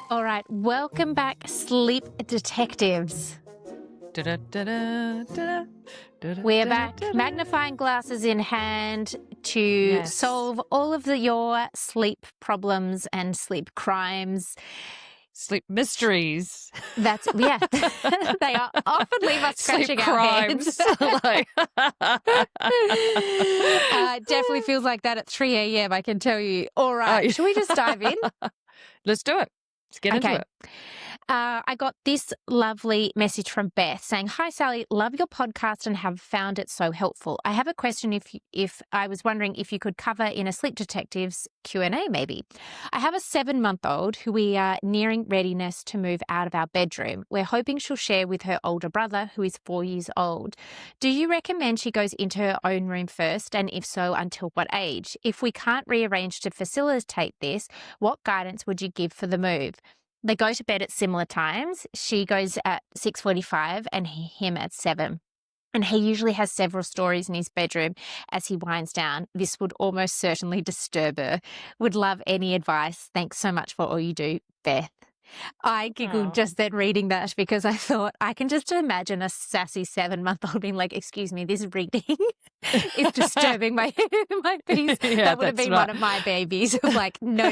All right, welcome back, sleep detectives. We're back, magnifying glasses in hand to solve all of your sleep problems and sleep crimes. Sleep mysteries. That's, yeah. They are often leave us scratching our heads. Definitely feels like that at 3 a.m., I can tell you. All right, should we just dive in? Let's do it. Let's get into it. I got this lovely message from Beth saying, "Hi, Sally, love your podcast and have found it so helpful. I have a question if I was wondering if you could cover in a Sleep Detectives Q&A maybe. I have a 7-month-old who we are nearing readiness to move out of our bedroom. We're hoping she'll share with her older brother who is 4 years old. Do you recommend she goes into her own room first, and if so, until what age? If we can't rearrange to facilitate this, what guidance would you give for the move?" They go to bed at similar times. She goes at 6:45 and him at 7. And he usually has several stories in his bedroom as he winds down. This would almost certainly disturb her. Would love any advice. Thanks so much for all you do, Beth. I giggled just then reading that because I thought I can just imagine a sassy 7-month-old being like, "Excuse me, this reading is disturbing my peace." Yeah, that would have been one of my babies. Like, no.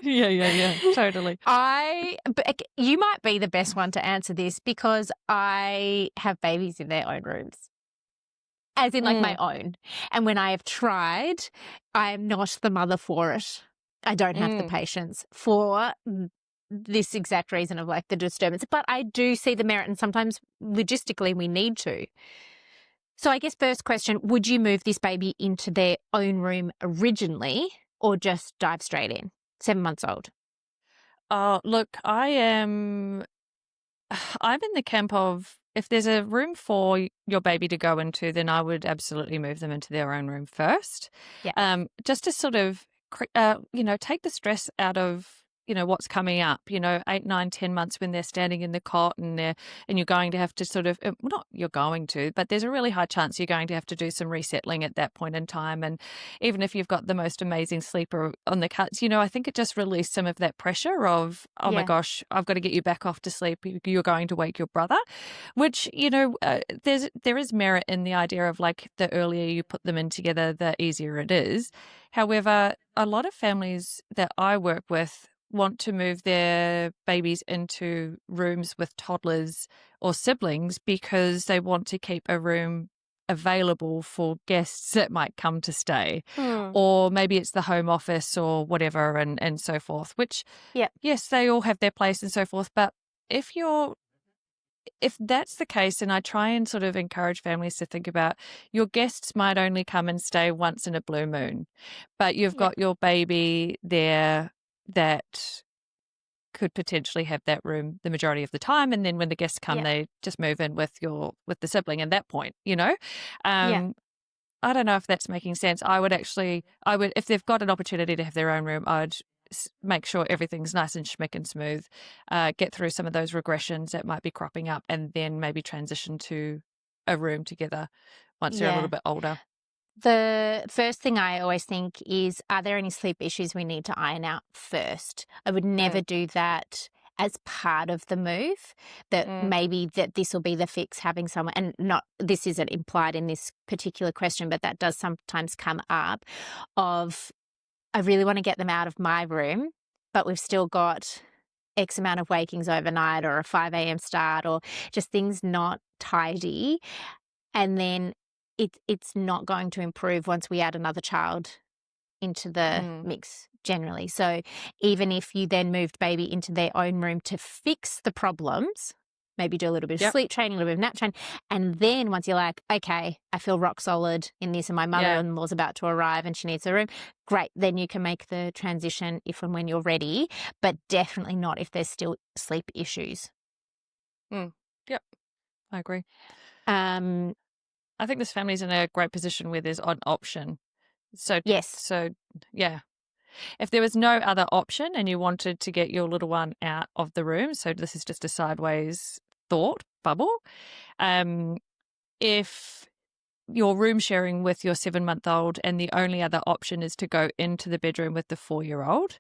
Yeah, totally. But you might be the best one to answer this because I have babies in their own rooms. As in like my own. And when I have tried, I am not the mother for it. I don't have the patience for this exact reason of like the disturbance. But I do see the merit, and sometimes logistically we need to. So I guess first question, would you move this baby into their own room originally or just dive straight in? 7 months old. Oh, look, I'm in the camp of if there's a room for your baby to go into, then I would absolutely move them into their own room first. Yeah. Just to sort of, take the stress out of, what's coming up, 8, 9, 10 months when they're standing in the cot and you're going to have to sort of, not you're going to, but there's a really high chance you're going to have to do some resettling at that point in time. And even if you've got the most amazing sleeper on the cuts, I think it just released some of that pressure of, my gosh, I've got to get you back off to sleep. You're going to wake your brother, which, there is merit in the idea of like the earlier you put them in together, the easier it is. However, a lot of families that I work with want to move their babies into rooms with toddlers or siblings because they want to keep a room available for guests that might come to stay. Or maybe it's the home office or whatever and so forth, which, yes, they all have their place and so forth. But if that's the case, and I try and sort of encourage families to think about your guests might only come and stay once in a blue moon, but you've got your baby there that could potentially have that room the majority of the time, and then when the guests come, they just move in with the sibling at that point. I don't know if that's making sense. I would if they've got an opportunity to have their own room, I'd make sure everything's nice and schmick and smooth, get through some of those regressions that might be cropping up, and then maybe transition to a room together once they're a little bit older. The first thing I always think is, are there any sleep issues we need to iron out first? I would never do that as part of the move, that maybe that this will be the fix, having someone, and not, this isn't implied in this particular question, but that does sometimes come up of, I really want to get them out of my room, but we've still got X amount of wakings overnight or a 5 a.m. start or just things not tidy. And then it's not going to improve once we add another child into the mix generally. So even if you then moved baby into their own room to fix the problems, maybe do a little bit of sleep training, a little bit of nap training, and then once you're like, okay, I feel rock solid in this and my mother-in-law's about to arrive and she needs a room, great, then you can make the transition if and when you're ready, but definitely not if there's still sleep issues. Yep, I agree. I think this family's in a great position where there's an option. So yeah. If there was no other option and you wanted to get your little one out of the room, so this is just a sideways thought bubble, if you're room sharing with your 7-month-old and the only other option is to go into the bedroom with the 4-year-old,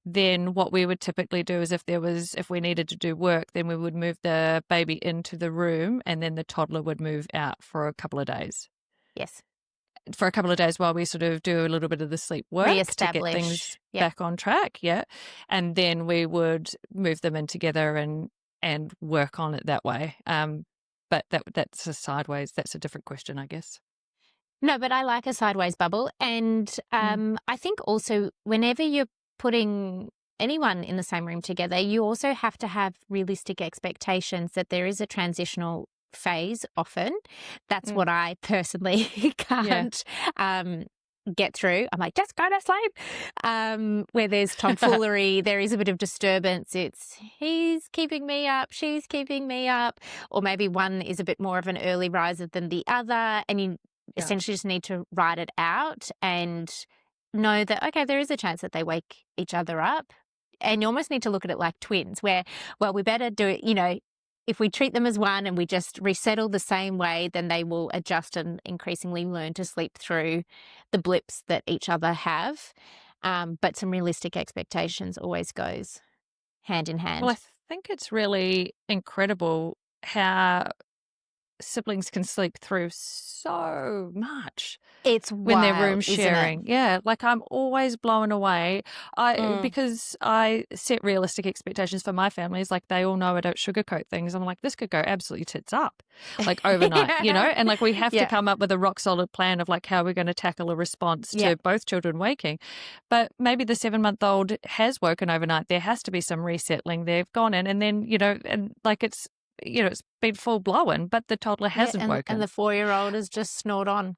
then what we would typically do is if we needed to do work, then we would move the baby into the room and then the toddler would move out for a couple of days. Yes. For a couple of days while we sort of do a little bit of the sleep work to get things back on track. Yeah. And then we would move them in together and work on it that way. But that's a sideways. That's a different question, I guess. No, but I like a sideways bubble. And I think also whenever you're putting anyone in the same room together, you also have to have realistic expectations that there is a transitional phase often. That's what I personally can't get through. I'm like, just go to sleep. Where there's tomfoolery, there is a bit of disturbance. It's he's keeping me up, she's keeping me up, or maybe one is a bit more of an early riser than the other, and you essentially just need to ride it out and know that, okay, there is a chance that they wake each other up. And you almost need to look at it like twins where, well, we better do it, if we treat them as one and we just resettle the same way, then they will adjust and increasingly learn to sleep through the blips that each other have. But some realistic expectations always goes hand in hand. Well, I think it's really incredible how siblings can sleep through so much. It's when wild, they're room sharing. Yeah, like I'm always blown away. Because I set realistic expectations for my family. It's like they all know I don't sugarcoat things. I'm like, this could go absolutely tits up, like overnight, and like we have to come up with a rock solid plan of like how we're going to tackle a response to both children waking. But maybe the 7-month-old has woken overnight. There has to be some resettling. They've gone in and then, and like it's been full blown, but the toddler hasn't woken. And the 4-year-old has just snored on.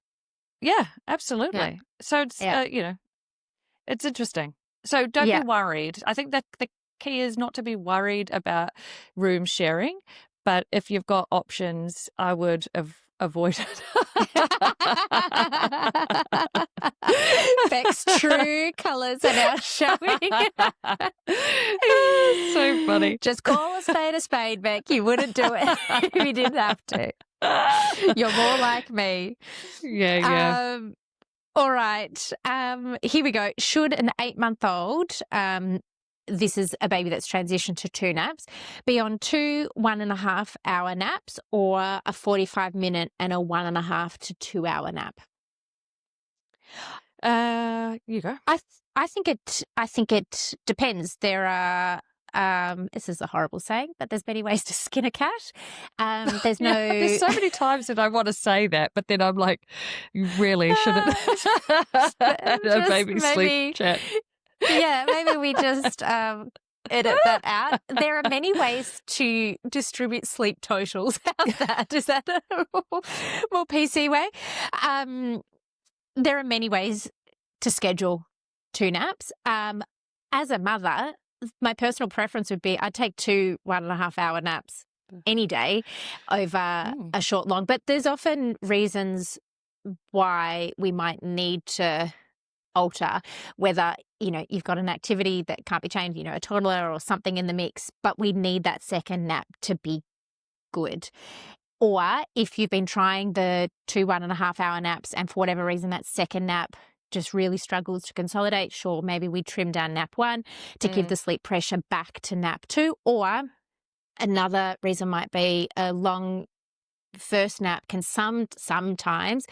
Yeah, absolutely. Yeah. So it's, it's interesting. So don't be worried. I think that the key is not to be worried about room sharing, but if you've got options, I would avoid it. Bec's true colours are now showing. So funny. Just call a spade, Bec. You wouldn't do it if you didn't have to. You're more like me. Yeah. All right. Here we go. Should an 8-month-old, this is a baby that's transitioned to 2 naps, be on 2 1.5-hour naps or a 45-minute and a 1.5 to 2-hour nap? You go. I think it depends. There are this is a horrible saying, but there's many ways to skin a cat. There's no. There's so many times that I want to say that, but then I'm like, you really shouldn't. A baby sleep chat. Yeah, maybe we just edit that out. There are many ways to distribute sleep totals. How's that? Is that a more PC way? There are many ways to schedule 2 naps. As a mother, my personal preference would be I'd take 2 1.5-hour naps any day over a short long. But there's often reasons why we might need to alter, whether, you've got an activity that can't be changed, a toddler or something in the mix, but we need that second nap to be good. Or if you've been trying the 2 1.5-hour naps and for whatever reason that second nap just really struggles to consolidate, sure, maybe we trim down nap 1 to give the sleep pressure back to nap 2. Or another reason might be a long first nap can sometimes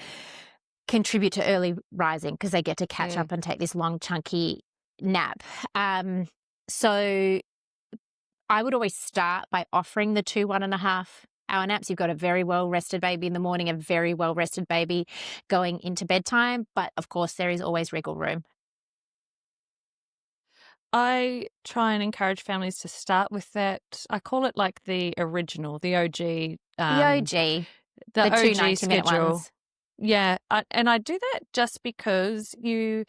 contribute to early rising because they get to catch up and take this long chunky nap. So I would always start by offering the 2 1.5-hour naps. You've got a very well-rested baby in the morning, a very well-rested baby going into bedtime. But, of course, there is always wriggle room. I try and encourage families to start with that. I call it like the original, the OG. The OG. The two OG 90-minute schedule. ones. Yeah. And I do that just because you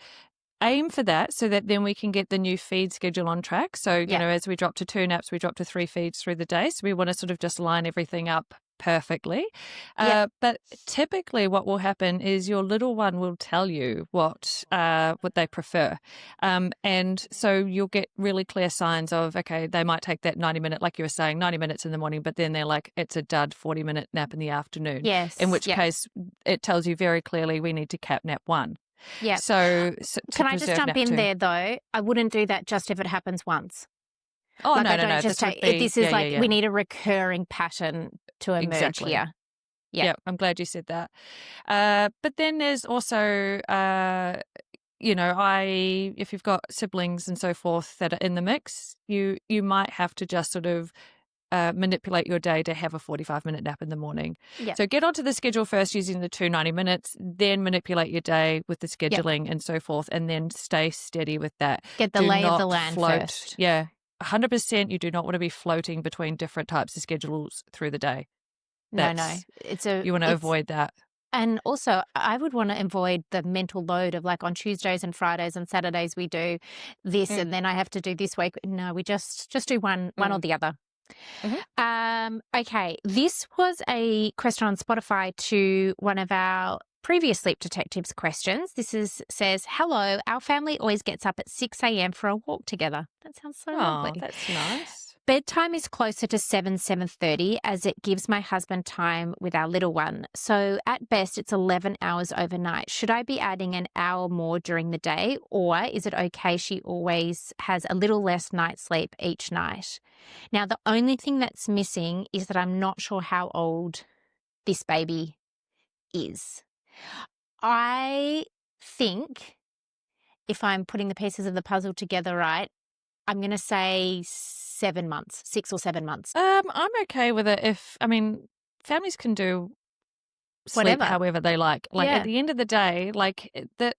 aim for that so that then we can get the new feed schedule on track. So, as we drop to 2 naps, we drop to 3 feeds through the day. So we want to sort of just line everything up perfectly. Yep. But typically what will happen is your little one will tell you what they prefer. And so you'll get really clear signs of, okay, they might take that 90-minute, like you were saying, 90 minutes in the morning, but then they're like, it's a dud 40-minute nap in the afternoon. Yes. In which Yep. case it tells you very clearly we need to cap nap 1. Yep. So to Can I just preserve jump nap in 2. there, though? I wouldn't do that just if it happens once. Oh, Like, no, I no, don't no. just This would take be, this is like yeah. we need a recurring pattern to emerge Exactly. here. Yeah, I'm glad you said that. But then there's also, if you've got siblings and so forth that are in the mix, you might have to just sort of manipulate your day to have a 45-minute nap in the morning. Yep. So get onto the schedule first using the 2 90 minutes, then manipulate your day with the scheduling and so forth, and then stay steady with that. Get the Do lay of not the land float. first. Yeah, 100%. You do not want to be floating between different types of schedules through the day. No. You want to avoid that. And also, I would want to avoid the mental load of like on Tuesdays and Fridays and Saturdays we do this, and then I have to do this week. No, we just do one or the other. Okay, this was a question on Spotify to one of our previous Sleep Detectives questions. Says, hello, our family always gets up at 6 a.m. for a walk together. That sounds so lovely. Oh, that's nice. Bedtime is closer to 7:30 as it gives my husband time with our little one. So at best, it's 11 hours overnight. Should I be adding an hour more during the day, or is it okay she always has a little less night sleep each night? Now, the only thing that's missing is that I'm not sure how old this baby is. I think if I'm putting the pieces of the puzzle together right, I'm going to say 7 months, 6 or 7 months. I'm okay with it families can do sleep Whatever. however they like. Like Yeah. at the end of the day,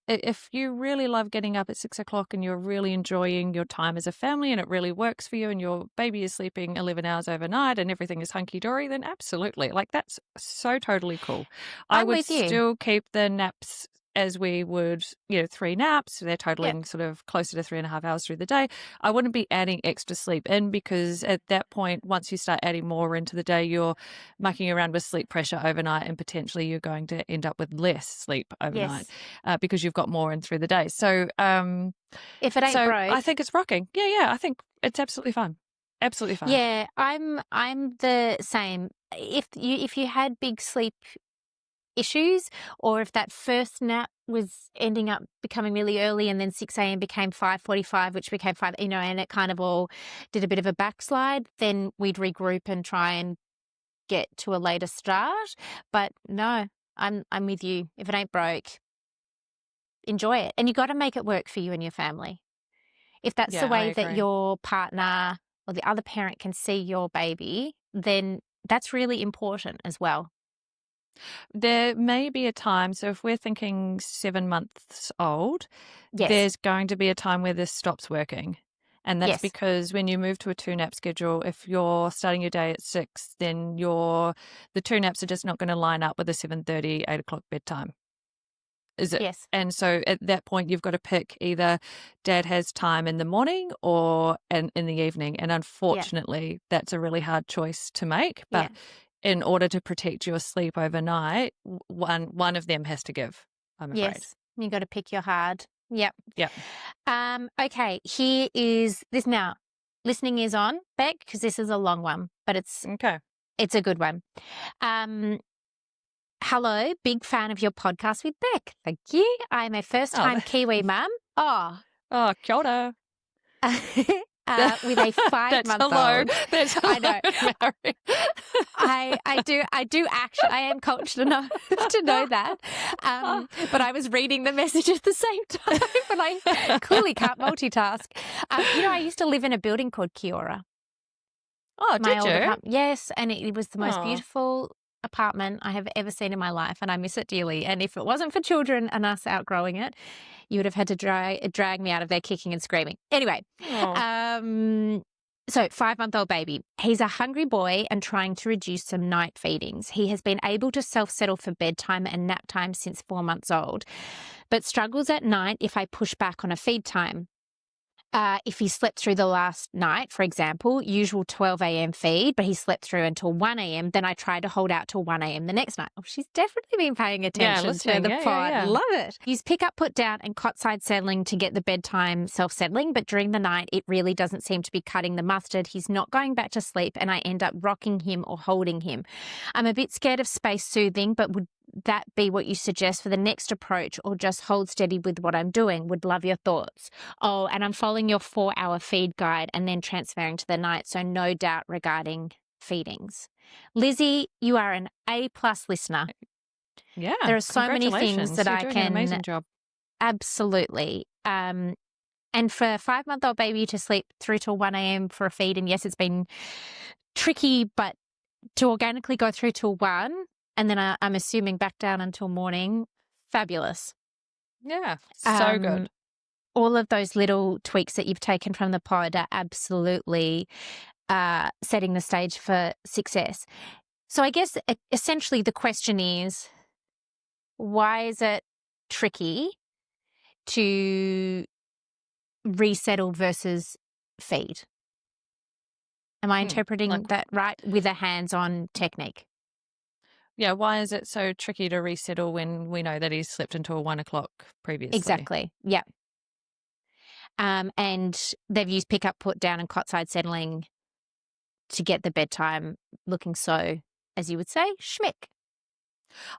if you really love getting up at 6 o'clock and you're really enjoying your time as a family and it really works for you and your baby is sleeping 11 hours overnight and everything is hunky-dory, then absolutely. Like that's so totally cool. I I'm would with you. still keep the naps as we would, 3 naps. They're totaling sort of closer to 3.5 hours through the day. I wouldn't be adding extra sleep in because at that point, once you start adding more into the day, you're mucking around with sleep pressure overnight and potentially you're going to end up with less sleep overnight because you've got more in through the day. So if it ain't broke, I think it's rocking. Yeah, I think it's absolutely fine. Absolutely fine. Yeah, I'm the same. If you had big sleep issues, or if that first nap was ending up becoming really early and then 6 a.m. became 5:45, which became 5, and it kind of all did a bit of a backslide, then we'd regroup and try and get to a later start. But no, I'm with you. If it ain't broke, enjoy it. And you got to make it work for you and your family. If that's the way that your partner or the other parent can see your baby, then that's really important as well. There may be a time, so if we're thinking 7 months old, Yes. there's going to be a time where this stops working. And that's Yes. because when you move to a 2-nap schedule, if you're starting your day at 6, then the 2 naps are just not going to line up with a 7:30, 8 o'clock bedtime. Is it? Yes. And so at that point, you've got to pick either dad has time in the morning or in the evening. And unfortunately, that's a really hard choice to make. But in order to protect your sleep overnight, one of them has to give, I'm afraid. Yes. You got to pick your hard. Yep. Yep. Okay. Here is this now. Listening is on, Bec, because this is a long one, but it's a good one. Hello, big fan of your podcast with Bec. Thank you. I'm a first-time Kiwi mum. Oh, kia ora. With a 5-month-old. That's hello. I know. Mary. I do actually. I am cultured enough to know that. But I was reading the message at the same time, but I clearly can't multitask. I used to live in a building called Kiora. Oh, did you? Yes, and it was the most beautiful apartment I have ever seen in my life, and I miss it dearly. And if it wasn't for children and us outgrowing it, you would have had to drag me out of there kicking and screaming. Anyway, so 5-month-old baby. He's a hungry boy and trying to reduce some night feedings. He has been able to self-settle for bedtime and nap time since 4 months old, but struggles at night if I push back on a feed time. If he slept through the last night, for example, usual 12 a.m. feed, but he slept through until 1 a.m., then I try to hold out till 1 a.m. the next night. Oh, she's definitely been paying Yeah, attention to listening. the Yeah, pod. yeah. Love it. Use pick up, put down, and cot side settling to get the bedtime self-settling, but during the night, it really doesn't seem to be cutting the mustard. He's not going back to sleep, and I end up rocking him or holding him. I'm a bit scared of space soothing, but would that be what you suggest for the next approach, or just hold steady with what I'm doing? Would love your thoughts. Oh, and I'm following your 4-hour feed guide and then transferring to the night, so no doubt regarding feedings. Lizzie, you are an A+ listener. Yeah, There are so many things congratulations. that You're I doing an can amazing job. absolutely. And for a 5-month-old baby to sleep through till 1 a.m. for a feed, and yes, it's been tricky, but to organically go through till 1, and then I'm assuming back down until morning, fabulous. Yeah, so good. All of those little tweaks that you've taken from the pod are absolutely setting the stage for success. So I guess essentially the question is, why is it tricky to resettle versus feed? Am I interpreting Like, that right with a hands-on technique? yeah, why is it so tricky to resettle when we know that he's slept until 1 o'clock previously? Exactly. Yeah. And they've used pick up, put down, and cot side settling to get the bedtime looking so, as you would say, schmick.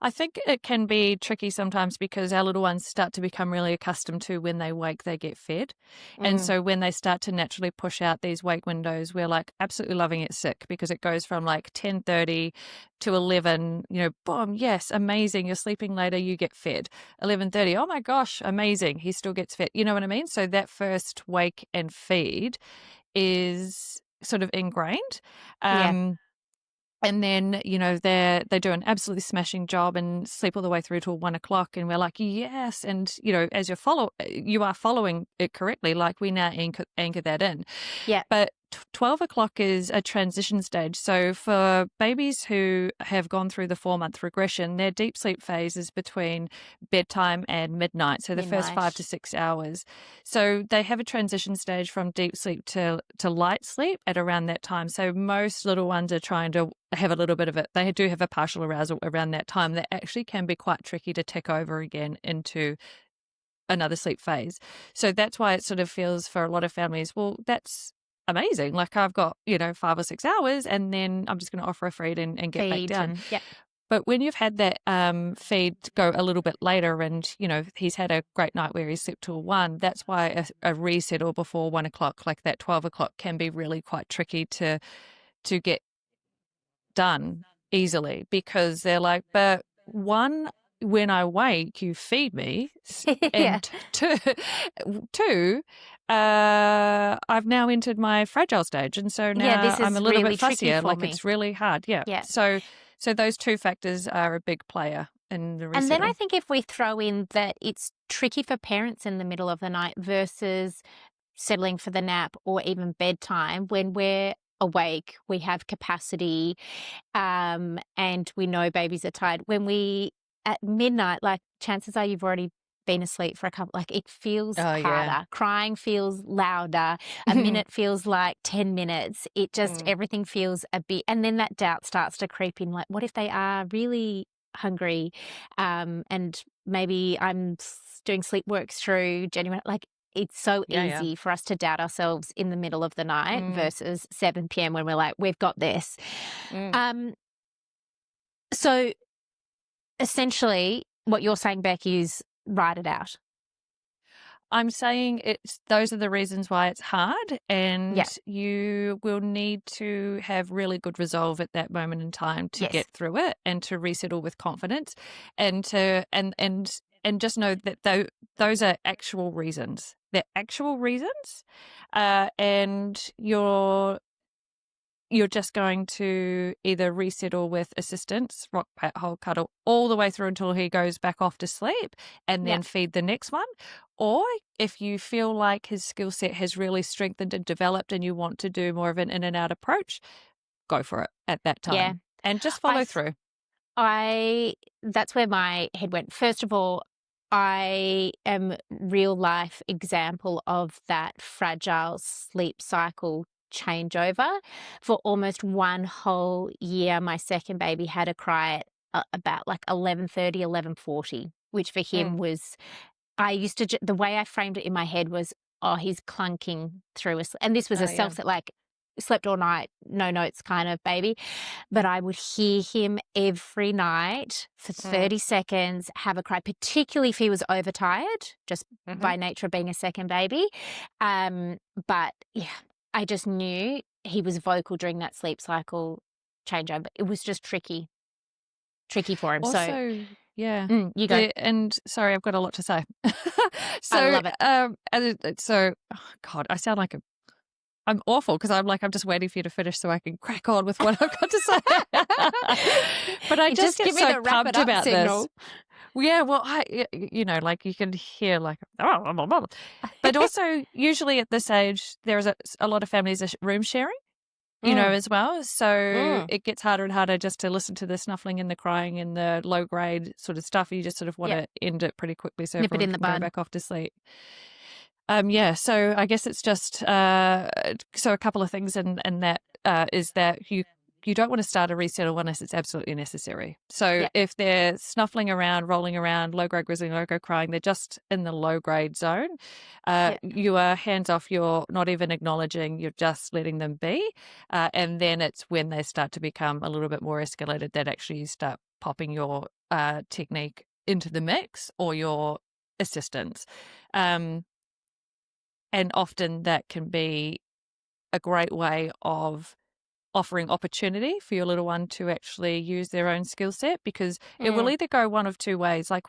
I think it can be tricky sometimes because our little ones start to become really accustomed to when they wake, they get fed. And so when they start to naturally push out these wake windows, we're like absolutely loving it sick because it goes from like 10:30 to 11, boom, yes, amazing. You're sleeping later, you get fed. 11:30, oh my gosh, amazing. He still gets fed. You know what I mean? So that first wake and feed is sort of ingrained. Yeah. And then, they do an absolutely smashing job and sleep all the way through till 1 o'clock. And we're like, yes. And, as you are following it correctly, like we now anchor that in. Yeah. But 12 o'clock is a transition stage. So for babies who have gone through the 4-month regression, their deep sleep phase is between bedtime and midnight. So the first 5 to 6 hours. So they have a transition stage from deep sleep to light sleep at around that time. So most little ones are trying to have a little bit of it. They do have a partial arousal around that time. That actually can be quite tricky to tick over again into another sleep phase. So that's why it sort of feels for a lot of families, well, that's amazing. Like I've got, 5 or 6 hours and then I'm just going to offer a feed and get back down. Yeah. But when you've had that feed go a little bit later and, he's had a great night where he slept till 1, that's why a resettle before 1 o'clock, like that 12 o'clock can be really quite tricky to get done easily because they're like, but 1, when I wake, you feed me, and two, I've now entered my fragile stage, and so now this is I'm a little really bit tricky fussier. for Like me. it's really hard, yeah. So those two factors are a big player in the resettle. And then I think if we throw in that it's tricky for parents in the middle of the night versus settling for the nap or even bedtime, when we're awake, we have capacity, and we know babies are tired. When we at midnight, like chances are you've already been asleep for a couple, like it feels harder. Yeah. Crying feels louder. A minute feels like 10 minutes. It just, everything feels a bit, and then that doubt starts to creep in. Like, what if they are really hungry? And maybe I'm doing sleep work through genuine, like, it's so easy for us to doubt ourselves in the middle of the night versus 7 p.m. when we're like, we've got this. So essentially what you're saying, Bec, is write it out. I'm saying those are the reasons why it's hard, and you will need to have really good resolve at that moment in time to get through it and to resettle with confidence, and to and just know that those are actual reasons. They're actual reasons, and you're just going to either resettle with assistance, rock, pat, hold, cuddle, all the way through until he goes back off to sleep and then feed the next one. Or if you feel like his skill set has really strengthened and developed and you want to do more of an in and out approach, go for it at that time. Yeah. And just follow through. That's where my head went. First of all, I am real life example of that fragile sleep cycle changeover. For almost one whole year, my second baby had a cry at about like 11:30, 11:40, which for him Mm. was, I used to, the way I framed it in my head was, oh, he's clunking through and this was Oh, a yeah. like slept all night, no notes kind of baby. But I would hear him every night for Mm. 30 seconds have a cry, particularly if he was overtired, just Mhm. by nature of being a second baby. But yeah, I just knew he was vocal during that sleep cycle changeover. It was just tricky for him. So Also, yeah. you go. And sorry, I've got a lot to say. I So, love it. oh God, I sound like I'm awful because I'm just waiting for you to finish so I can crack on with what I've got to say. But I You just get give me so the wrap it pumped up about signal. this. Well, yeah, well, like you can hear like, but also usually at this age, there's a lot of families are room sharing, Mm, as well. So mm. it gets harder and harder just to listen to the snuffling and the crying and the low grade sort of stuff. You just sort of want Yep. to end it pretty quickly so Nip it everyone in the can go bud. back off to sleep. Yeah, so I guess it's just so a couple of things, and that is that you don't want to start a resettle unless it's absolutely necessary. So Yep. if they're snuffling around, rolling around, low grade grizzling, low grade crying, they're just in the low grade zone. Yep. You are hands off. You're not even acknowledging. You're just letting them be, and then it's when they start to become a little bit more escalated that actually you start popping your technique into the mix or your assistance. And often that can be a great way of offering opportunity for your little one to actually use their own skill set, because it will Mm, either go one of two ways. Like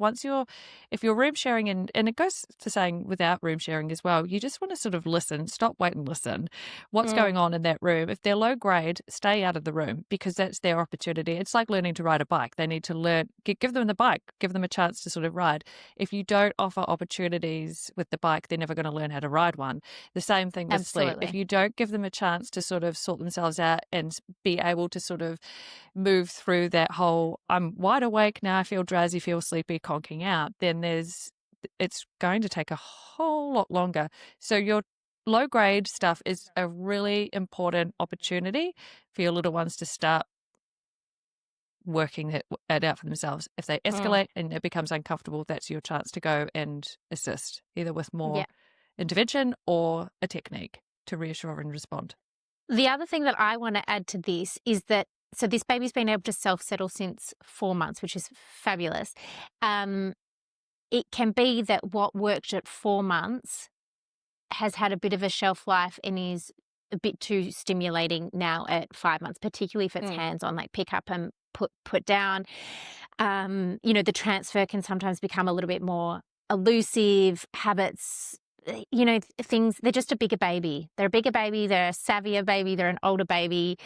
if you're room sharing, and it goes to saying without room sharing as well, you just want to sort of listen, stop, wait and listen. What's mm. going on in that room? If they're low grade, stay out of the room because that's their opportunity. It's like learning to ride a bike. They need to learn, give them the bike, give them a chance to sort of ride. If you don't offer opportunities with the bike, they're never going to learn how to ride one. The same thing with sleep. If Absolutely. you don't give them a chance to sort of sort themselves out and be able to sort of move through that whole I'm wide awake now, I feel drowsy, feel sleepy, conking out, then it's going to take a whole lot longer. So your low grade stuff is a really important opportunity for your little ones to start working it out for themselves. If they Mm. escalate and it becomes uncomfortable, that's your chance to go and assist, either with more Yeah. intervention or a technique to reassure and respond. The other thing that I want to add to this is that, so this baby's been able to self-settle since 4 months, which is fabulous. It can be that what worked at 4 months has had a bit of a shelf life and is a bit too stimulating now at 5 months, particularly if it's Mm. hands-on, like pick up and put down. The transfer can sometimes become a little bit more elusive. Habits, things, they're just a bigger baby. They're a bigger baby, they're a savvier baby, they're an older baby.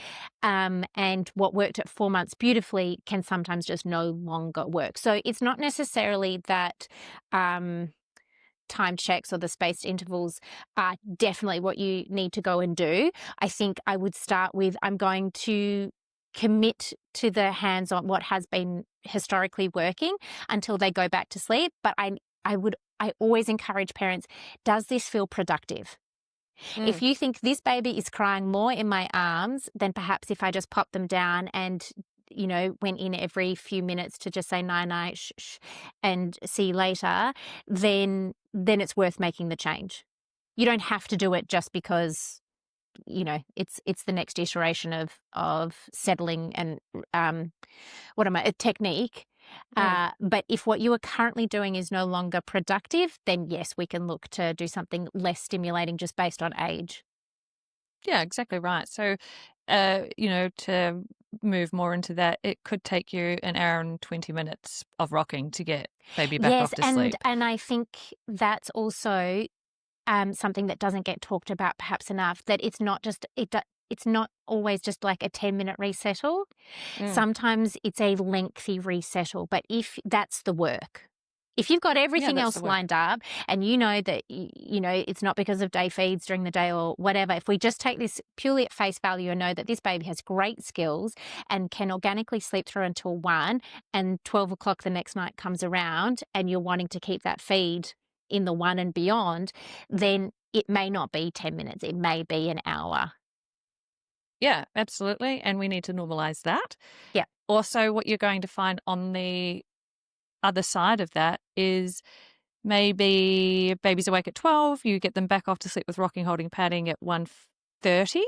And what worked at 4 months beautifully can sometimes just no longer work. So it's not necessarily that time checks or the spaced intervals are definitely what you need to go and do. I think I would start with, I'm going to commit to the hands-on, what has been historically working until they go back to sleep. But I always encourage parents, does this feel productive? Mm. If you think this baby is crying more in my arms than perhaps if I just pop them down and went in every few minutes to just say night night, shh, shh, and see you later, then it's worth making the change. You don't have to do it just because it's the next iteration of settling and a technique. Mm. But if what you are currently doing is no longer productive, then yes, we can look to do something less stimulating just based on age. Yeah, exactly right. So, to move more into that, it could take you an hour and 20 minutes of rocking to get baby back Yes, off to and sleep. I think that's also something that doesn't get talked about perhaps enough. That it's not just it's not always just like a 10-minute resettle. Mm. Sometimes it's a lengthy resettle, but if that's the work. If you've got Yeah, everything that's the else word. lined up and you know that, it's not because of day feeds during the day or whatever, if we just take this purely at face value and know that this baby has great skills and can organically sleep through until 1 and 12 o'clock the next night comes around and you're wanting to keep that feed in the 1 and beyond, then it may not be 10 minutes. It may be an hour. Yeah, absolutely. And we need to normalize that. Yeah. Also, what you're going to find on the other side of that is maybe baby's awake at 12, you get them back off to sleep with rocking, holding, padding at 1:30.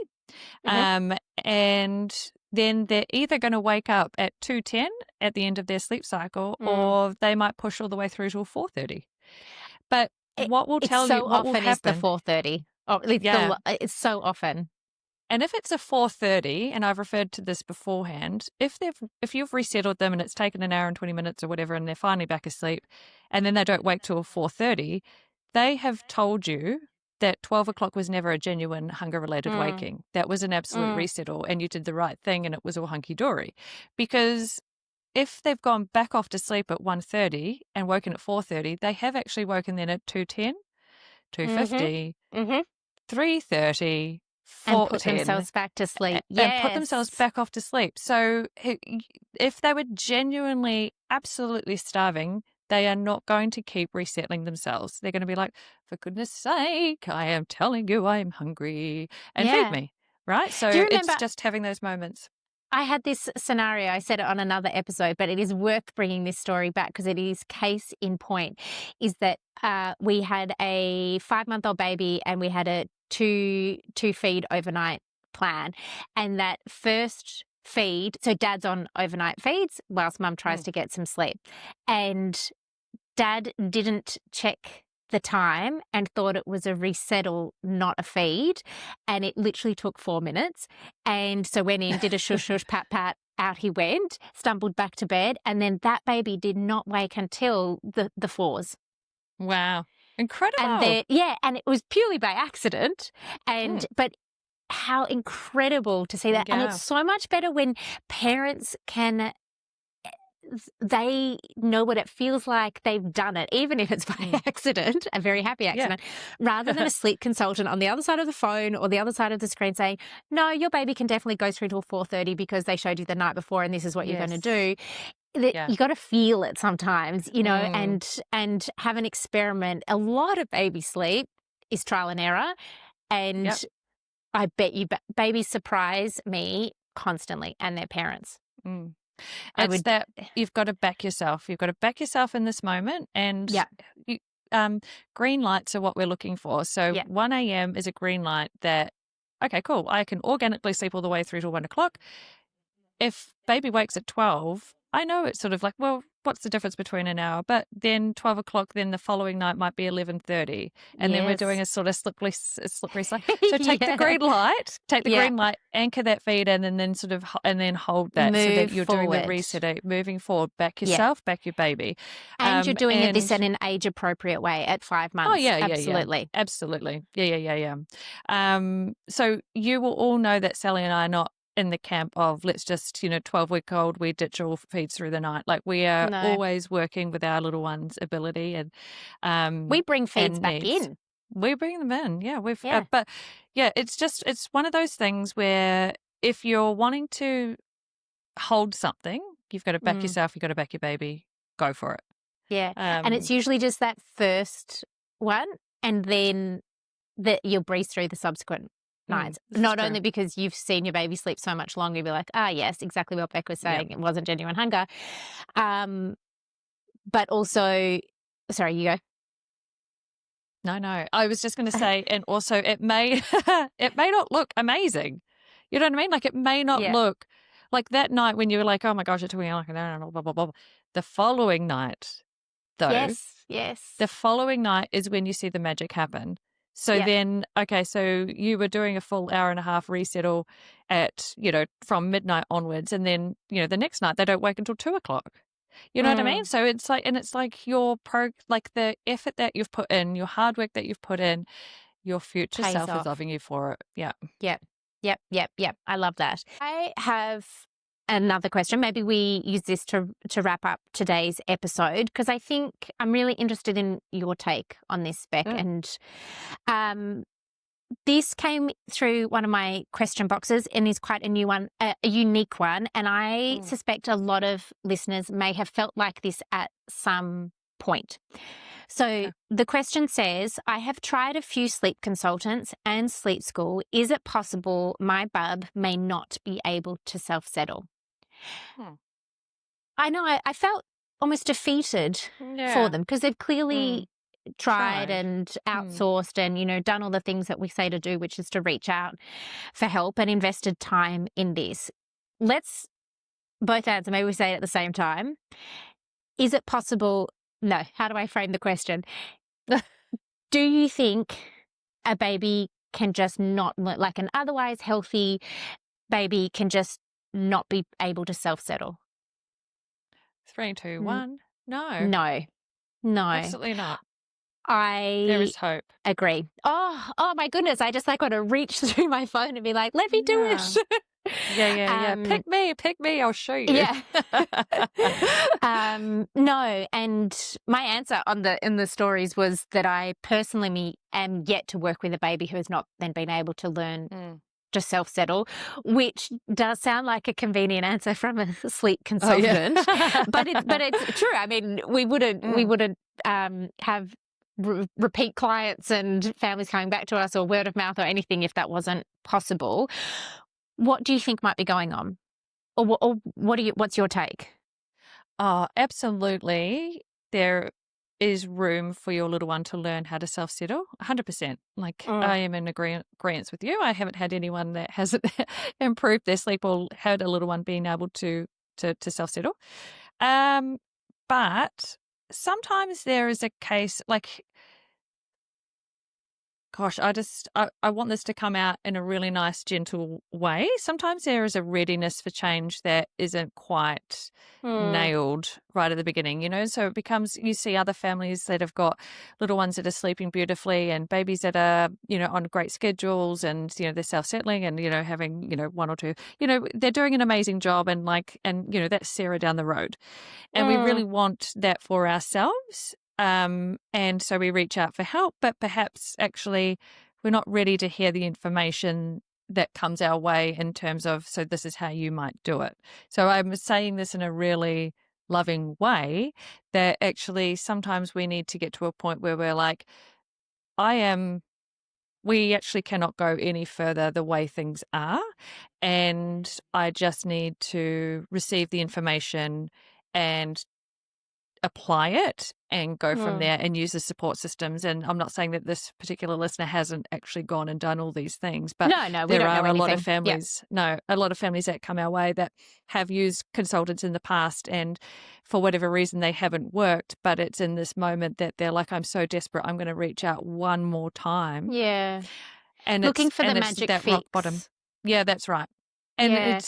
Mm-hmm. And then they're either going to wake up at 2:10 at the end of their sleep cycle, Mm. or they might push all the way through till 4:30. But It, what will it's tell you, so what will often is the happen? 4:30. Oh, Yeah. it's so often. And if it's a 4:30, and I've referred to this beforehand, if you've resettled them and it's taken an hour and 20 minutes or whatever, and they're finally back asleep, and then they don't wake till 4:30, they have told you that 12 o'clock was never a genuine hunger-related Mm. waking. That was an absolute Mm. resettle, and you did the right thing, and it was all hunky-dory. Because if they've gone back off to sleep at 1:30 and woken at 4:30, they have actually woken then at 2:10, Mm-hmm. 2:50, Mm-hmm. 3:30, And put 4:10, themselves back to sleep. and put themselves Yes. back off to sleep. So if they were genuinely, absolutely starving, they are not going to keep resettling themselves. They're going to be like, for goodness sake, I am telling you I am hungry and feed Yeah. me, right? So Do you it's remember just having those moments. I had this scenario, I said it on another episode, but it is worth bringing this story back because it is case in point, is that we had a 5-month-old baby and we had a two feed overnight plan. And that first feed, so dad's on overnight feeds whilst mum tries to get some sleep. And dad didn't check the time and thought it was a resettle, not a feed. And it literally took 4 minutes. And so went in, did a shush, shush, pat, pat, out he went, stumbled back to bed. And then that baby did not wake until the 4s. Wow. And Incredible. and it was purely by accident. But how incredible to see that. And Yeah. it's so much better when parents can they know what it feels like, they've done it, even if it's by accident, a very happy accident, rather than a sleep consultant on the other side of the phone or the other side of the screen saying, no, your baby can definitely go through till 4:30 because they showed you the night before and this is what you're going to do. You got to feel it sometimes, and have an experiment. A lot of baby sleep is trial and error. And I bet you babies surprise me constantly and their parents. It's that you've got to back yourself. You've got to back yourself in this moment. And green lights are what we're looking for. So 1 a.m. is a green light that, okay, cool, I can organically sleep all the way through to 1 o'clock. If baby wakes at 12, I know it's sort of like, well, what's the difference between an hour? But then 12 o'clock, then the following night might be 11:30. And then we're doing a sort of slippery slide. So take the green light, anchor that feed in, and then sort of, and then hold that so that you're doing the reset, moving forward, back yourself, back your baby. And you're doing this in an age appropriate way at 5 months. Oh, yeah, absolutely. Yeah. Absolutely. Yeah. So you will all know that Sally and I are not in the camp of let's just 12-week-old we ditch all feeds through the night. Like we are always working with our little one's ability and we bring feeds back in. We bring them in. But it's one of those things where if you're wanting to hold something, you've got to back yourself, you've got to back your baby, go for it. And it's usually just that first one and then that you'll breeze through the subsequent nights. Not only because you've seen your baby sleep so much longer, you'll be like, yes, exactly what Bec was saying. It wasn't genuine hunger. But also, sorry, you go. No. I was just going to say, and also it may not look amazing. You know what I mean? Like it may not look like that night when you were like, oh my gosh, it's doing like blah, blah, blah, blah. The following night, though. Yes. The following night is when you see the magic happen. So then, okay, so you were doing a full hour and a half resettle at, from midnight onwards. And then, the next night they don't wake until 2 o'clock. You know what I mean? So it's like, and it's like like the effort that you've put in, your hard work that you've put in, your future self is loving you for it. Yeah. Yep. I love that. I have another question. Maybe we use this to wrap up today's episode, because I think I'm really interested in your take on this, Bec. And this came through one of my question boxes and is quite a new one, a unique one. And I suspect a lot of listeners may have felt like this at some point. So the question says, I have tried a few sleep consultants and sleep school. Is it possible my bub may not be able to self-settle? I know I felt almost defeated for them, because they've clearly tried and outsourced and, you know, done all the things that we say to do, which is to reach out for help and invested time in this. Let's both answer. Maybe we say it at the same time. Is it possible? No. How do I frame the question? Do you think a baby can just not, like an otherwise healthy baby can just not be able to self-settle? 3, 2, 1. No. No. Absolutely not. There is hope. Agree. Oh my goodness. I just want to reach through my phone and be like, let me do it. Yeah. Pick me. I'll show you. Yeah. No. And my answer in the stories was that I personally am yet to work with a baby who has not then been able to learn to self-settle, which does sound like a convenient answer from a sleep consultant. but it's true. I mean, we wouldn't have repeat clients and families coming back to us or word of mouth or anything if that wasn't possible. What do you think might be going on? Or what's your take? Oh, absolutely. There is room for your little one to learn how to self-settle, 100%. Like, I am in agreement with you. I haven't had anyone that hasn't improved their sleep or had a little one being able to self-settle. But sometimes there is a case, like, gosh, I want this to come out in a really nice, gentle way. Sometimes there is a readiness for change that isn't quite nailed right at the beginning, you know? So it becomes, you see other families that have got little ones that are sleeping beautifully and babies that are, you know, on great schedules and, you know, they're self-settling and, you know, having, you know, 1 or 2, you know, they're doing an amazing job and, you know, that's Sarah down the road. And we really want that for ourselves. And so we reach out for help, but perhaps actually we're not ready to hear the information that comes our way in terms of, so this is how you might do it. So I'm saying this in a really loving way, that actually sometimes we need to get to a point where we're like, we actually cannot go any further the way things are. And I just need to receive the information and apply it and go from there and use the support systems. And I'm not saying that this particular listener hasn't actually gone and done all these things, but no, we don't know a lot anything. of families, a lot of families that come our way that have used consultants in the past and for whatever reason they haven't worked, but it's in this moment that they're like, I'm so desperate, I'm going to reach out one more time. Yeah. And looking for the magic that fix. Rock bottom. Yeah, that's right. And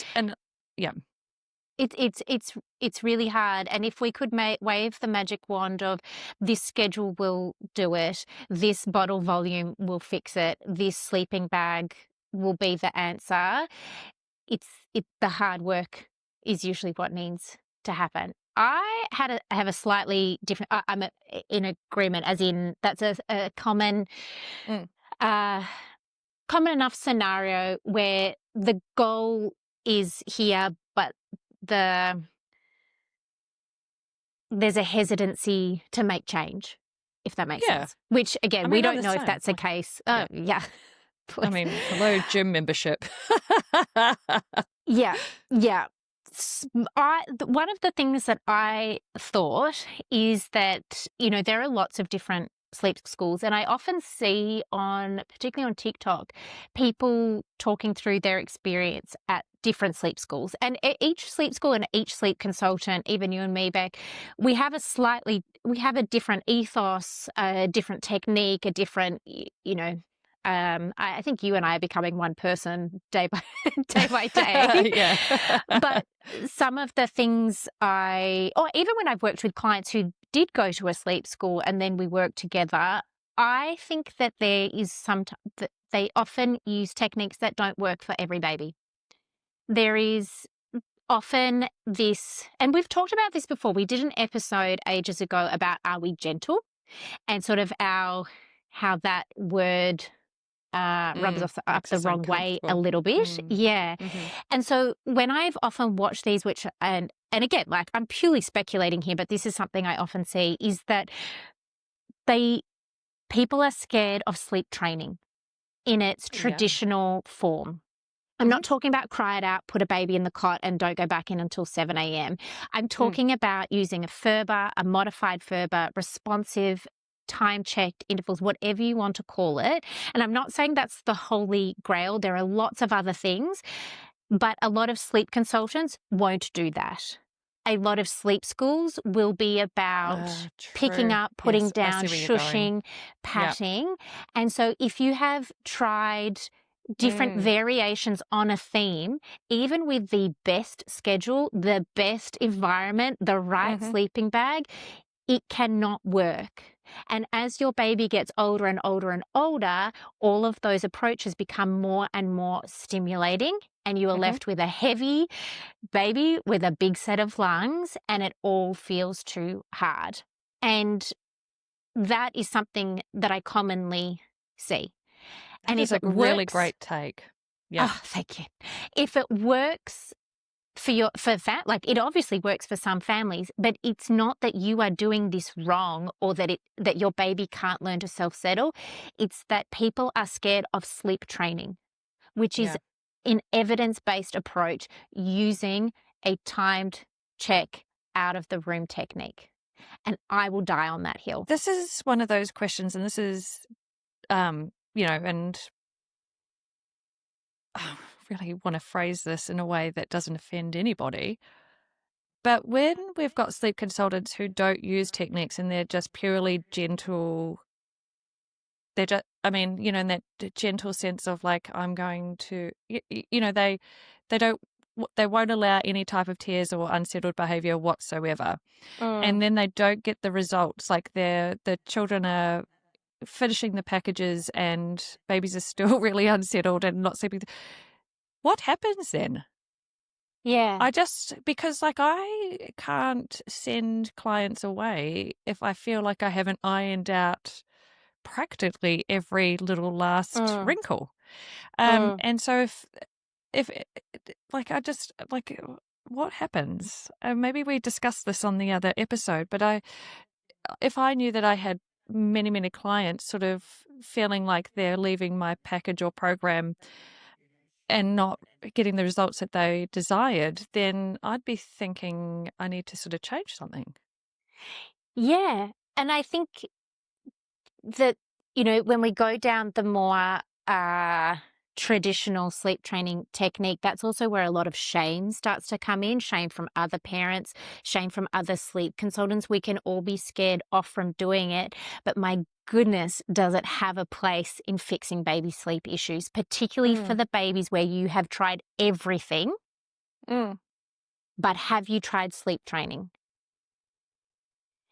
It's really hard. And if we could wave the magic wand of this schedule will do it, this bottle volume will fix it, this sleeping bag will be the answer, the hard work is usually what needs to happen. I have a slightly different. I'm in agreement, as in that's a common, common enough scenario where the goal is here, but there's a hesitancy to make change, if that makes sense. Which, again, we don't know if that's the case. Oh, yeah. I mean, hello, gym membership. Yeah. One of the things that I thought is that, you know, there are lots of different sleep schools, and I often see particularly on TikTok, people talking through their experience at different sleep schools. And each sleep school and each sleep consultant, even you and me, Bec, we have a different ethos, a different technique, a different, you know, I think you and I are becoming one person day by day. Yeah. But some of the things or even when I've worked with clients who did go to a sleep school and then we worked together, I think that there is that they often use techniques that don't work for every baby. There is often this, and we've talked about this before. We did an episode ages ago about are we gentle, and sort of how that word rubs us up Makes the us wrong way a uncomfortable. little bit. Yeah. Mm-hmm. And so when I've often watched these, which, and again, like I'm purely speculating here, but this is something I often see, is that people are scared of sleep training in its traditional form. I'm not talking about cry it out, put a baby in the cot and don't go back in until 7 a.m. I'm talking about using a FERBA, a modified FERBA, responsive, time-checked intervals, whatever you want to call it. And I'm not saying that's the holy grail. There are lots of other things, but a lot of sleep consultants won't do that. A lot of sleep schools will be about picking up, putting Yes, down, I see where you're going. shushing, patting. And so if you have tried different variations on a theme, even with the best schedule, the best environment, the right sleeping bag, it cannot work. And as your baby gets older and older and older, all of those approaches become more and more stimulating, and you are left with a heavy baby with a big set of lungs, and it all feels too hard. And that is something that I commonly see. That is a really great take. Yeah. Oh, thank you. If it works like it obviously works for some families, but it's not that you are doing this wrong or that your baby can't learn to self-settle. It's that people are scared of sleep training, which is an evidence-based approach using a timed check out of the room technique. And I will die on that hill. This is one of those questions, and this is, and I really want to phrase this in a way that doesn't offend anybody. But when we've got sleep consultants who don't use techniques and they're just purely gentle, they're just, in that gentle sense of like, I'm going to, they don't, they won't allow any type of tears or unsettled behavior whatsoever. And then they don't get the results. Like the children are finishing the packages and babies are still really unsettled and not sleeping. What happens then? Yeah. Because like I can't send clients away if I feel like I haven't ironed out practically every little last wrinkle. And so if like I just like what happens? Maybe we discussed this on the other episode, but if I knew that I had many clients sort of feeling like they're leaving my package or program and not getting the results that they desired, then I'd be thinking I need to sort of change something. Yeah. And I think that, when we go down the more traditional sleep training technique, that's also where a lot of shame starts to come in, shame from other parents, shame from other sleep consultants. We can all be scared off from doing it, but my goodness, does it have a place in fixing baby sleep issues, particularly for the babies where you have tried everything, but have you tried sleep training?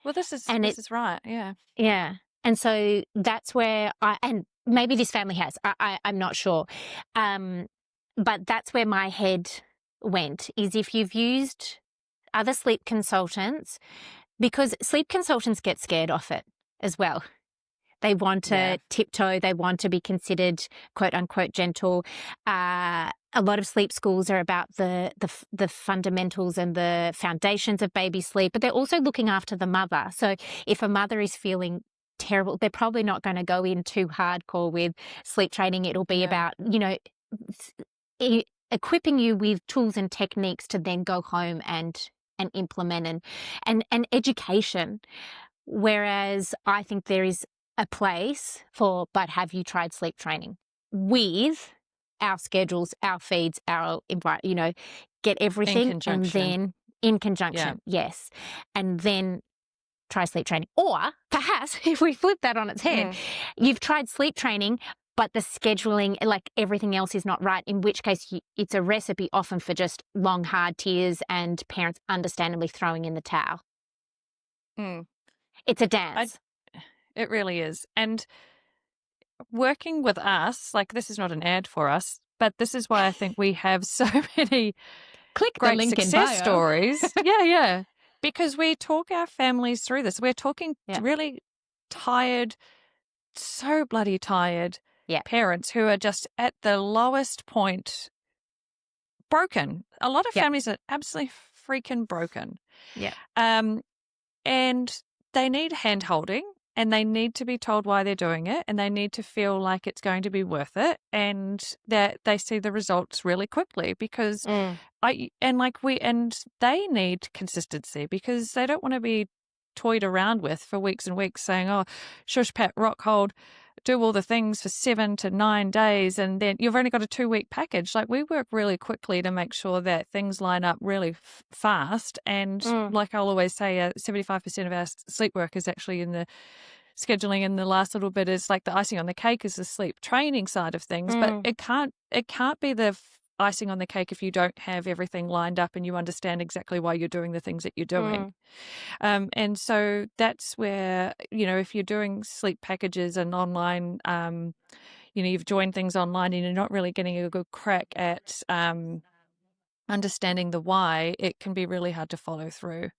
Well, this is right, yeah. Yeah. And so that's where and maybe this family has, I'm not sure. But that's where my head went, is if you've used other sleep consultants, because sleep consultants get scared off it as well. They want to tiptoe. They want to be considered quote unquote gentle. A lot of sleep schools are about the fundamentals and the foundations of baby sleep, but they're also looking after the mother. So if a mother is feeling terrible, they're probably not going to go in too hardcore with sleep training. It'll be about, equipping you with tools and techniques to then go home and implement and education. Whereas I think there is a place for, but have you tried sleep training with our schedules, our feeds, our environment, get everything and then in conjunction. Yes. And then try sleep training. Or perhaps if we flip that on its head, you've tried sleep training, but the scheduling, like everything else is not right, in which case it's a recipe often for just long, hard tears and parents understandably throwing in the towel. It's a dance. It really is. And working with us, like this is not an ad for us, but this is why I think we have so many Click the great link in success bio. stories. Yeah. Because we talk our families through this. We're talking really tired, so bloody tired parents who are just at the lowest point, broken. A lot of families are absolutely freaking broken. Yeah. And they need hand-holding, and they need to be told why they're doing it, and they need to feel like it's going to be worth it, and that they see the results really quickly, because they need consistency, because they don't want to be toyed around with for weeks and weeks saying, oh, shush, pat, rock, hold, do all the things for 7 to 9 days, and then you've only got a 2-week package. Like, we work really quickly to make sure that things line up really fast. And like I'll always say, 75% of our sleep work is actually in the scheduling, and the last little bit is like the icing on the cake is the sleep training side of things. But it can't be the icing on the cake if you don't have everything lined up and you understand exactly why you're doing the things that you're doing. And so that's where, if you're doing sleep packages and online, you've joined things online and you're not really getting a good crack at understanding the why, it can be really hard to follow through.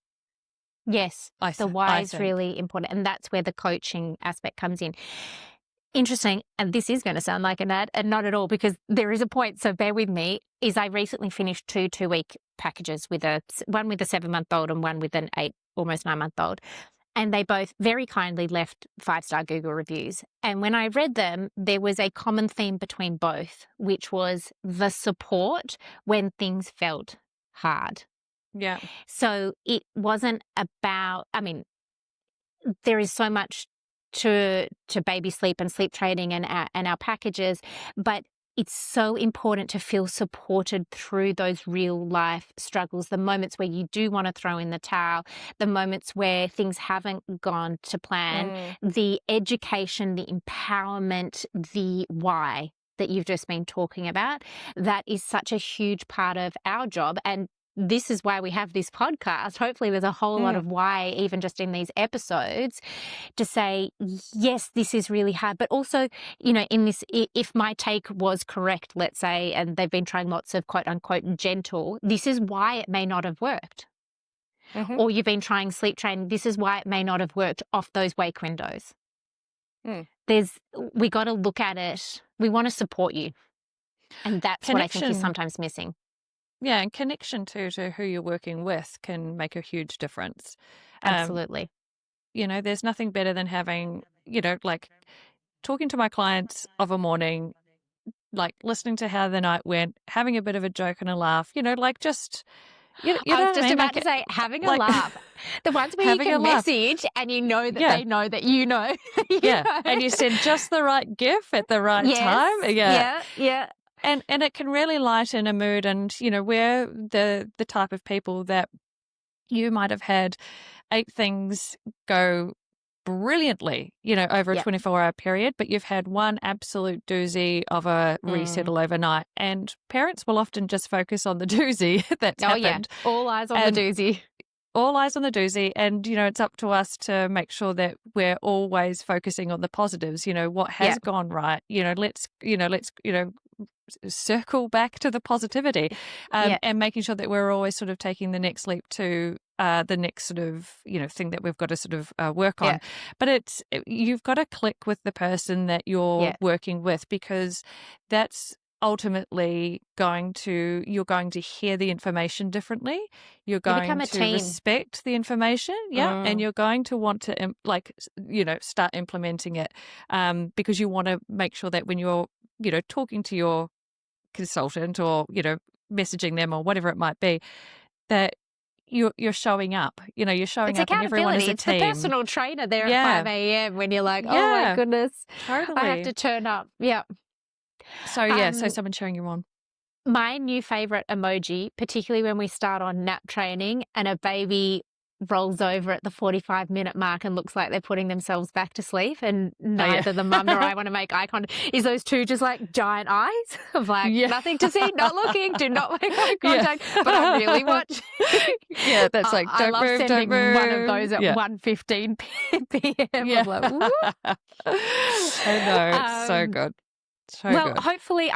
Yes, the why is really important, and that's where the coaching aspect comes in. Interesting, and this is going to sound like an ad, and not at all, because there is a point, so bear with me, is I recently finished 2-week packages, one with a 7-month-old and one with an 8, almost 9-month-old, and they both very kindly left 5-star Google reviews. And when I read them, there was a common theme between both, which was the support when things felt hard. Yeah. So it wasn't about, there is so much to baby sleep and sleep training and our packages, but it's so important to feel supported through those real life struggles, the moments where you do want to throw in the towel, the moments where things haven't gone to plan, the education, the empowerment, the why that you've just been talking about. That is such a huge part of our job. And this is why we have this podcast. Hopefully there's a whole lot of why, even just in these episodes, to say, yes, this is really hard. But also, in this, if my take was correct, let's say, and they've been trying lots of quote unquote gentle, this is why it may not have worked. Or you've been trying sleep training, this is why it may not have worked off those wake windows. We got to look at it. We want to support you. And that's what I think is sometimes missing. Yeah, and connection to who you're working with can make a huge difference. Absolutely. There's nothing better than having, like talking to my clients of a morning, like listening to how the night went, having a bit of a joke and a laugh, like just... I was just about to say, having a laugh. The ones where you can message and you know that they know that you know. Know. And you send just the right gif at the right time. Yeah. And it can really lighten a mood, and we're the type of people that you might have had 8 things go brilliantly, over a 24-hour period, but you've had one absolute doozy of a resettle overnight, and parents will often just focus on the doozy that's happened. All eyes on the doozy. All eyes on the doozy, and it's up to us to make sure that we're always focusing on the positives. What has gone right. Let's circle back to the positivity, and making sure that we're always sort of taking the next leap to the next sort of thing that we've got to sort of work on. But you've got to click with the person that you're working with, because that's ultimately you're going to hear the information differently. You're going to respect the information, and you're going to want to start implementing it, because you want to make sure that when you're talking to your consultant or messaging them or whatever it might be, that you're showing up. You're showing up, and everyone is a team. It's the personal trainer there at 5 a.m. when you're like, oh my goodness, totally. I have to turn up. Yeah. So so someone cheering you on. My new favorite emoji, particularly when we start on nap training and a baby rolls over at the 45-minute mark and looks like they're putting themselves back to sleep, and neither the mum nor I want to make eye contact, is those two just like giant eyes of like nothing to see, not looking, do not make eye contact, but I'm really watching. That's like, don't I love move, sending don't move. one of those at 1:15 p.m. I'm like, whoop. I know, it's so good. So well, good. hopefully,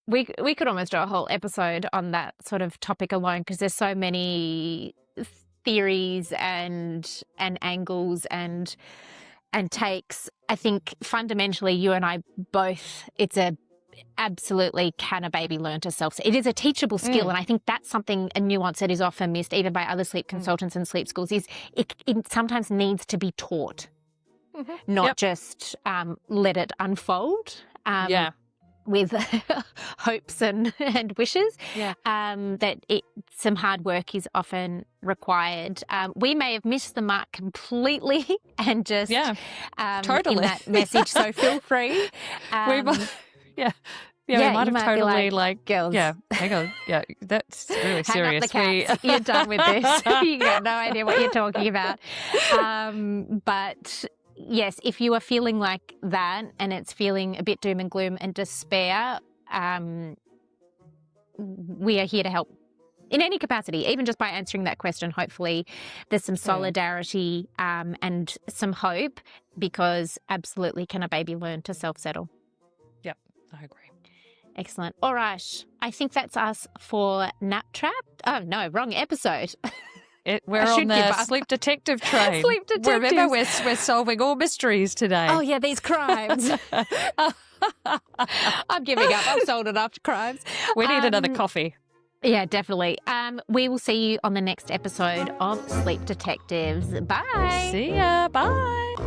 we could almost do a whole episode on that sort of topic alone, because there's so many theories and angles and takes. I think fundamentally you and I both, it's a absolutely, can a baby learn to self? It is a teachable skill, and I think that's something, a nuance that is often missed even by other sleep consultants and sleep schools, is it sometimes needs to be taught, not just let it unfold. With hopes and wishes, that some hard work is often required. We may have missed the mark completely and just totally in that message, so feel free. We might have totally like girls. Yeah, hang on. Yeah, that's really serious. Hang up the cats. You're done with this. You got no idea what you're talking about. But yes, if you are feeling like that and it's feeling a bit doom and gloom and despair, we are here to help in any capacity, even just by answering that question. Hopefully there's some solidarity and some hope, because absolutely, can a baby learn to self-settle? Yep, I agree. Excellent. All right. I think that's us for Nap Trap. Oh, no, wrong episode. We're on the sleep detective train. Sleep detectives. Remember, we're solving all mysteries today. Oh, yeah, these crimes. I'm giving up. I've sold enough crimes. We need another coffee. Yeah, definitely. We will see you on the next episode of Sleep Detectives. Bye. See ya. Bye.